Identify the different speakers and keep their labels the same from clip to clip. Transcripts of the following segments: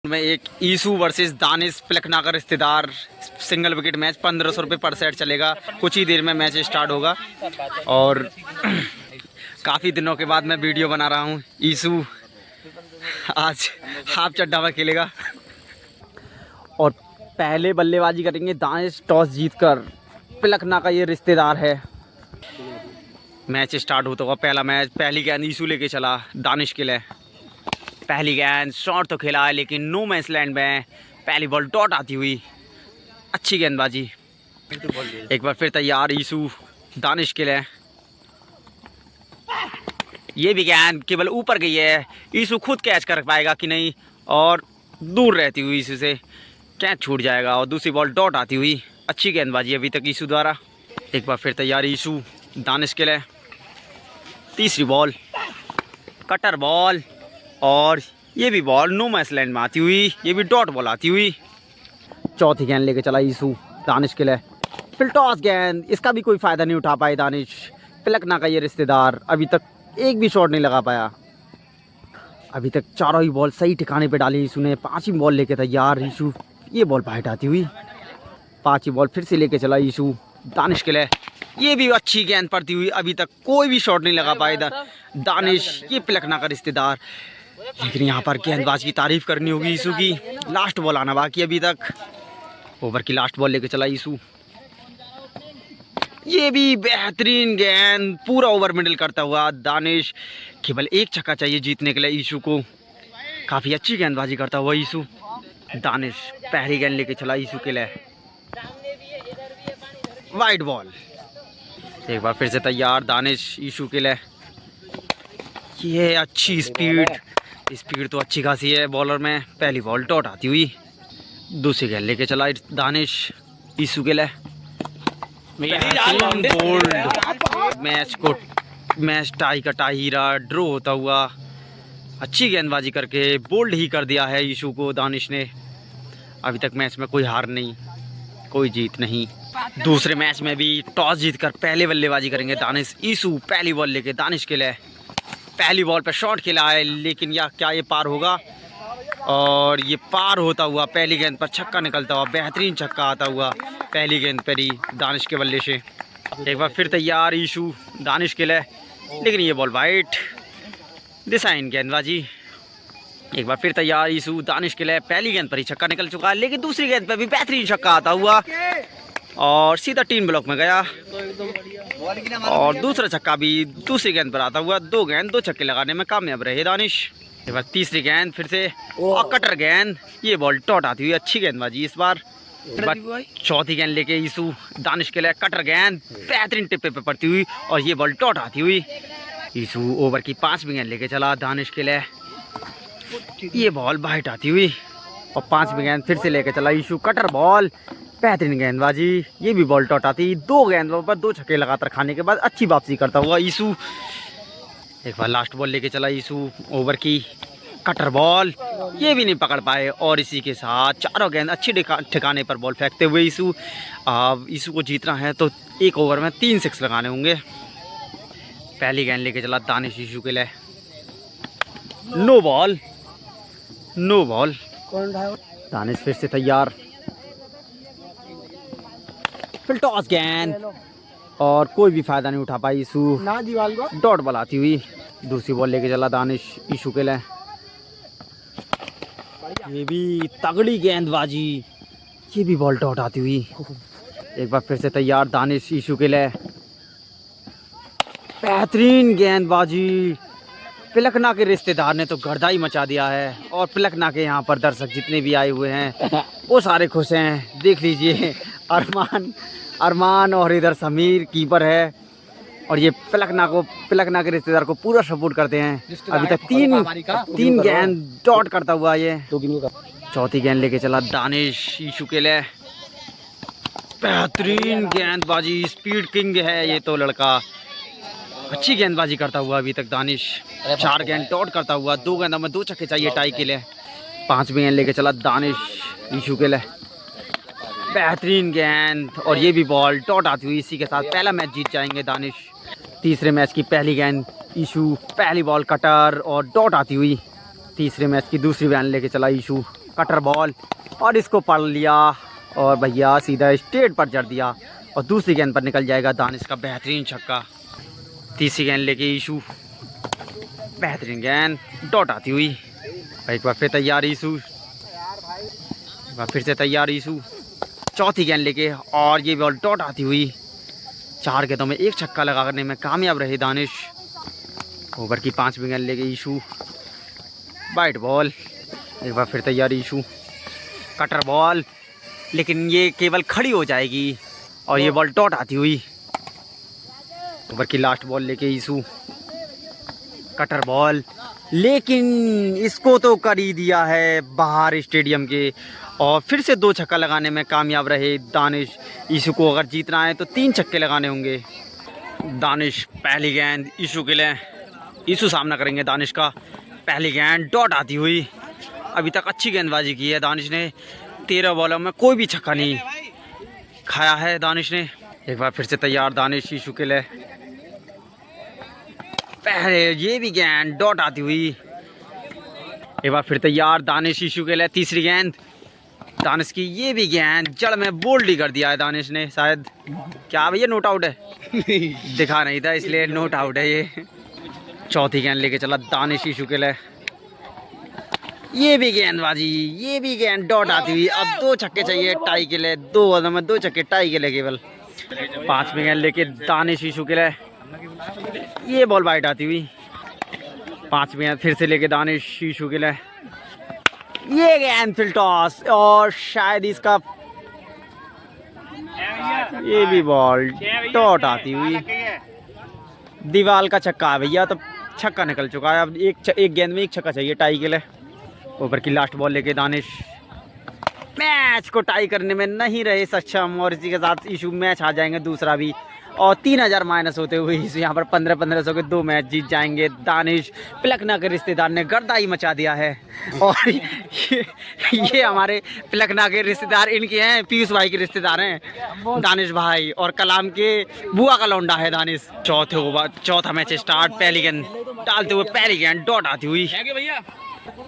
Speaker 1: में एक issue versus Danish पलकना का रिश्तेदार सिंगल विकेट मैच 1500 रुपये पर सेट चलेगा। कुछ ही देर में मैच स्टार्ट होगा और काफ़ी दिनों के बाद मैं वीडियो बना रहा हूँ। ईसू आज हाफ चड्डा में खेलेगा और पहले बल्लेबाजी करेंगे दानिश। टॉस जीतकर पलकना का ये रिश्तेदार है। मैच स्टार्ट होता होगा। पहला मैच, पहली गेंद ईसू लेके चला दानिश के लिए। पहली गेंद शॉट तो खेला है लेकिन नो मैच लैंड में पहली बॉल डॉट आती हुई। अच्छी गेंदबाजी। एक बार फिर तैयार ईसू दानिश के लिए। ये भी गेंद केवल ऊपर गई है। ईसू खुद कैच कर पाएगा कि नहीं और दूर रहती हुई ईसू से कैच छूट जाएगा और दूसरी बॉल डॉट आती हुई। अच्छी गेंदबाजी अभी तक ईसू द्वारा। एक बार फिर तैयार ईसू दानिश के लिए। तीसरी बॉल कटर बॉल और ये भी बॉल नो मैच लैंड में आती हुई। ये भी डॉट बॉल आती हुई। चौथी गेंद लेके चला ईसू दानिश के लिए। फिर टॉस गेंद, इसका भी कोई फ़ायदा नहीं उठा पाए दानिश। पलकना का ये रिश्तेदार अभी तक एक भी शॉट नहीं लगा पाया। अभी तक चारों ही बॉल सही ठिकाने पे डाली ईसू ने। पांचवी बॉल लेके तैयार ईसू। ये बॉल बाहर आती हुई। पांचवी बॉल फिर से लेके चला ईसू दानिश के लिए। ये भी अच्छी गेंद पड़ती हुई। अभी तक कोई भी शॉट नहीं लगा पाया दानिश, ये पलकना का रिश्तेदार। लेकिन यहाँ पर गेंदबाज की तारीफ करनी होगी ईसू की। लास्ट बॉल आना बाकी अभी तक। ओवर की लास्ट बॉल लेके चला ईसू। ये भी बेहतरीन गेंद, पूरा ओवर मिडल करता हुआ दानिश। केवल एक छक्का चाहिए जीतने के लिए ईसू को। काफ़ी अच्छी गेंदबाजी करता हुआ ईसू दानिश। पहली गेंद लेके चला ईसू के लिए। Wide ball. एक बार फिर से तैयार दानिश ईसू के लिए। ये अच्छी स्पीड तो अच्छी खासी है बॉलर में। पहली बॉल डॉट आती हुई। दूसरी गेंद लेके चला दानिश ईसू के लिए। बोल्ड। मैच टाई का टाई ही रहा, ड्रॉ होता हुआ। अच्छी गेंदबाजी करके बोल्ड ही कर दिया है ईसू को दानिश ने। अभी तक मैच में कोई हार नहीं, कोई जीत नहीं। दूसरे मैच में भी टॉस जीतकर पहले बल्लेबाजी करेंगे दानिश। ईसू पहली बॉल लेके दानिश के लिए। पहली बॉल पे शॉट खेला है लेकिन क्या ये पार होगा? और ये पार होता हुआ पहली गेंद पर छक्का निकलता हुआ। बेहतरीन छक्का आता हुआ पहली गेंद पर ही दानिश के बल्ले से। एक बार फिर तैयार ईसू दानिश के लिए। लेकिन ये बॉल वाइट, दिशाहीन गेंदबाजी। एक बार फिर तैयार ईसू दानिश के लिए। पहली गेंद पर ही छक्का निकल चुका है लेकिन दूसरी गेंद पर भी बेहतरीन छक्का आता हुआ और सीधा 3 ब्लॉक में गया। और दूसरा छक्का भी दूसरी गेंद पर आता हुआ। 2 गेंद 2 छक्के लगाने में कामयाब रहे दानिश। एक बार तीसरी गेंद फिर से और कटर गेंद। ये बॉल डॉट आती हुई। अच्छी गेंदबाजी इस बार। चौथी गेंद लेके ईसू दानिश के लिए। कटर गेंद बेहतरीन टिप्पे पे पड़ती हुई और ये बॉल डॉट आती हुई। ईसू ओवर की 5वीं गेंद लेके चला दानिश के लिए। ये बॉल बाहर आती हुई और 5वीं गेंद फिर से लेके चला ईसू। कटर बॉल, बेहतरीन गेंदबाजी। ये भी बॉल डॉट आती। 2 गेंदों पर 2 छक्के लगातार खाने के बाद अच्छी वापसी करता हुआ ईसू। एक बार लास्ट बॉल लेके चला ईसू ओवर की। कटर बॉल, ये भी नहीं पकड़ पाए और इसी के साथ चारों गेंद अच्छी ठिकाने पर बॉल फेंकते हुए ईसू। अब ईसू को जीतना है तो एक ओवर में 3 6 लगाने होंगे। पहली गेंद लेके चला दानिश ईसू के लिए। No ball. दानिश फिर से तैयार। फिर टॉस गेंद और कोई भी फायदा नहीं उठा पाई ईसू। डॉट बॉल आती हुई। दूसरी बॉल लेके चला दानिश ईसू के लिए। ये भी तगड़ी गेंदबाजी। ये भी बॉल डॉट आती हुई। एक बार फिर से तैयार दानिश ईसू के लिए। बेहतरीन गेंदबाजी। पलकना के रिश्तेदार ने तो गर्दा ही मचा दिया है और पलकना के यहाँ पर दर्शक जितने भी आए हुए हैं वो सारे खुश हैं। देख लीजिए अरमान और इधर समीर कीपर है और ये पलकना के रिश्तेदार को पूरा सपोर्ट करते हैं। अभी तक 3 गेंद डॉट करता हुआ ये। चौथी गेंद लेके चला दानिश ईसू के लिए। बेहतरीन गेंदबाजी। स्पीड किंग है ये तो लड़का। अच्छी गेंदबाजी करता हुआ अभी तक दानिश। 4 गेंद डॉट करता हुआ। 2 गेंदों में 2 छक्के चाहिए टाई के लिए। 5वीं गेंद लेके चला दानिश ईसू के लिए। बेहतरीन गेंद और ये भी बॉल डॉट आती हुई। इसी के साथ पहला मैच जीत जाएंगे दानिश। तीसरे मैच की पहली गेंद ईसू। पहली बॉल कटर और डॉट आती हुई। तीसरे मैच की दूसरी बयान लेके चला ईशू। कटर बॉल और इसको पढ़ लिया और भैया सीधा स्ट्रेट पर जड़ दिया और दूसरी गेंद पर निकल जाएगा दानिश का बेहतरीन छक्का। तीसरी गेंद लेके ईशू, बेहतरीन गेंद, डॉट आती हुई। एक बार फिर तैयार ईशू, एक बार फिर से तैयार ईशू। चौथी गेंद लेके और ये बॉल डॉट आती हुई। 4 गेंदों में 1 छक्का लगाने में कामयाब रहे दानिश। ओवर की 5वीं गेंद लेके ईशू, वाइट बॉल। एक बार फिर तैयार ईशू, कटर बॉल, लेकिन ये केवल खड़ी हो जाएगी और ये बॉल डॉट आती हुई। ओवर की लास्ट बॉल लेके ईशू, कटर बॉल, लेकिन इसको तो कर ही दिया है बाहर स्टेडियम के और फिर से 2 छक्का लगाने में कामयाब रहे दानिश। ईशू को अगर जीतना है तो 3 छक्के लगाने होंगे। दानिश पहली गेंद ईशू के लिए, ईशू सामना करेंगे दानिश का। पहली गेंद डॉट आती हुई। अभी तक अच्छी गेंदबाजी की है दानिश ने, 13 बॉलों में कोई भी छक्का नहीं खाया है दानिश ने। एक बार फिर से तैयार दानिश ईशू के लिए। पहले ये भी गेंद डॉट आती हुई। एक बार फिर तैयार दानिश ईशू के लिए। तीसरी गेंद दानिश की, ये भी गेंद जड़ में बोल्ड ही कर दिया है दानिश ने। शायद क्या भैया नोट आउट है दिखा नहीं था इसलिए नोट आउट है ये। चौथी गेंद लेके चला दानिश ईशू के लिए। ये भी गेंदबाजी, ये भी गेंद डॉट आती हुई। अब 2 छक्के चाहिए टाई के लिए, 2 ओवर में 2 छक्के टाई के लिए केवल। 5वीं गेंद लेके दानिश ईशू के लिए। ये बॉल वाइड आती हुई। 5वीं गेंद फिर से लेके दानिश ईशू के लिए। ये गेंद फिल टॉस और शायद इसका, ये भी बॉल डॉट आती हुई। दीवार का छक्का है भैया, तो छक्का निकल चुका है। अब एक गेंद में 1 छक्का चाहिए टाई के लिए। ऊपर की लास्ट बॉल लेके दानिश मैच को टाई करने में नहीं रहे सक्षम और इसी के साथ ईशू मैच आ जाएंगे दूसरा भी और 3000 माइनस होते हुए ईशू यहाँ पर 1500 के 2 मैच जीत जाएंगे। दानिश पिलखना के रिश्तेदार ने गर्दा ही मचा दिया है और ये हमारे पिलखना के रिश्तेदार इनके हैं, पीयूष भाई के रिश्तेदार हैं दानिश भाई, और कलाम के बुआ का लौंडा है दानिश। चौथा मैच स्टार्ट। पहली गेंद डालते हुए पहली गेंद डॉट आती हुई।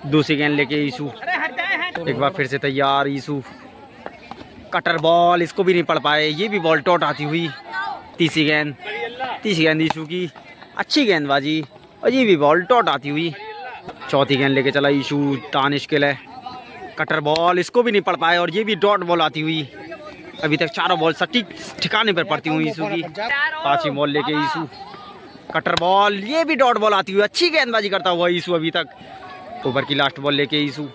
Speaker 1: दूसरी गेंद लेके ईशू, एक बार फिर से तैयार ईशू। कटर बॉल, इसको भी नहीं पढ़ पाए, ये भी बॉल डॉट आती हुई। तीसरी गेंद ईशू की, अच्छी गेंदबाजी और ये भी बॉल डॉट आती हुई। चौथी गेंद लेके चला ईशू दानिश के लिए। कटर बॉल, इसको भी नहीं पढ़ पाए और ये भी डॉट बॉल आती हुई। अभी तक 4 बॉल सटीक ठिकाने पर पड़ती हुई ईशू की। 5वीं बॉल लेके ईशू, कटर बॉल, ये भी डॉट बॉल आती हुई। अच्छी गेंदबाजी करता हुआ ईशू अभी तक। ओवर की लास्ट बॉल लेके ईशू,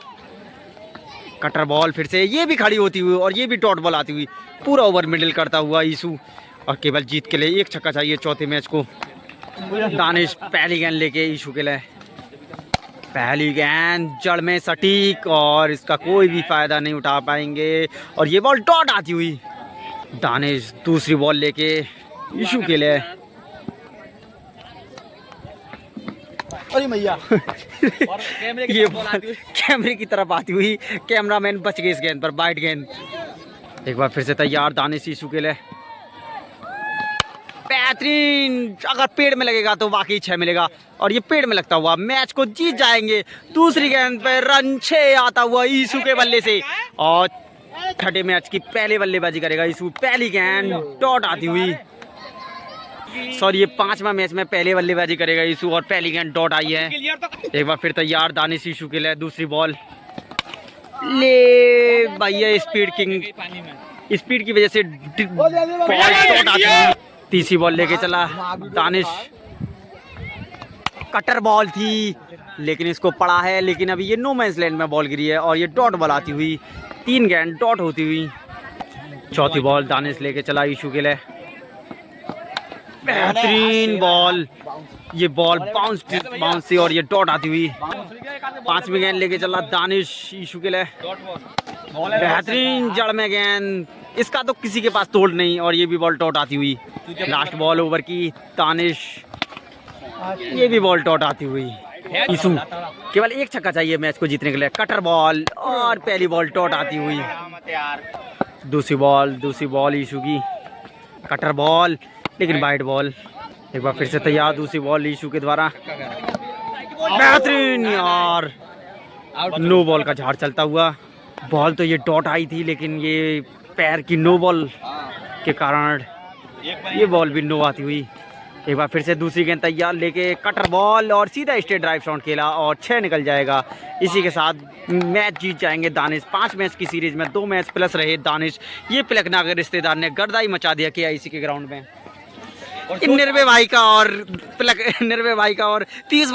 Speaker 1: कटर बॉल, फिर से ये भी खड़ी होती हुई और ये भी डॉट बॉल आती हुई। पूरा ओवर मिडिल करता हुआ ईशू और केवल जीत के लिए 1 छक्का चाहिए चौथे मैच को। दानिश पहली गेंद लेके ईशू के लिए। पहली गेंद जड़ में सटीक और इसका कोई भी फायदा नहीं उठा पाएंगे और ये बॉल डॉट आती हुई। दानिश दूसरी बॉल लेके ईशू के लिए।
Speaker 2: अरे मैया
Speaker 1: ये कैमरे की तरफ आती हुई। कैमरामैन बच गए इस गेंद पर, वाइड गेंद। एक बार फिर से तैयार दानिश ईशू के लिए। बेहतरीन, अगर पेड़ में लगेगा तो वाकई 6 मिलेगा और ये पेड़ में लगता हुआ मैच को जीत जाएंगे। दूसरी गेंद पे रन 6 आता हुआ ईशू के बल्ले से और छठे मैच की पहले बल्लेबाजी करेगा ईशू। पहली गेंद डॉट आती हुई। सॉरी, ये 5वां मैच में पहले बल्लेबाजी करेगा ईशू और पहली गेंद डॉट आई है। एक बार फिर तैयार दानिश ईशू के लिए। दूसरी बॉल ले भैया, स्पीड किंग, स्पीड की वजह से बॉल डॉट आती है। तीसरी बॉल लेके चला दानिश। कटर बॉल थी लेकिन इसको पड़ा है, लेकिन अभी ये नो मैंस लैंड में बॉल गिरी है और ये डॉट बॉल आती हुई। 3 गेंद डॉट होती हुई। चौथी बॉल दानिश लेके चला ईशू के लिए। बेहतरीन बॉल, ये बॉल बाउंस थी और ये डॉट आती हुई। 5वीं गेंद लेके चला दानिश ईशू के लिए। बेहतरीन जड़ में गेंद, इसका तो किसी के पास तोड़ नहीं और ये भी बॉल डॉट आती हुई। लास्ट बॉल ओवर की दानिश, ये भी बॉल डॉट आती हुई। ईशू केवल 1 छक्का चाहिए मैच को जीतने के लिए। कटर बॉल और पहली बॉल डॉट आती हुई। दूसरी बॉल ईशू की। कटर बॉल लेकिन वाइड बॉल। एक बार फिर से तैयार दूसरी बॉल ईशू के द्वारा। बेहतरीन यार, नो बॉल का झाड़ चलता हुआ। बॉल तो ये डॉट आई थी, लेकिन ये पैर की नो बॉल के कारण ये बॉल भी नो आती हुई। एक बार फिर से दूसरी गेंद तैयार लेके कटर बॉल और सीधा स्ट्रेट ड्राइव शॉट खेला और 6 निकल जाएगा। इसी के साथ मैच जीत जाएंगे दानिश। 5 मैच की सीरीज में 2 मैच प्लस रहे दानिश। ये पिलखनागर रिश्तेदार ने गर्दाई मचा दिया KIC के ग्राउंड में। निर्भय भाई का और 30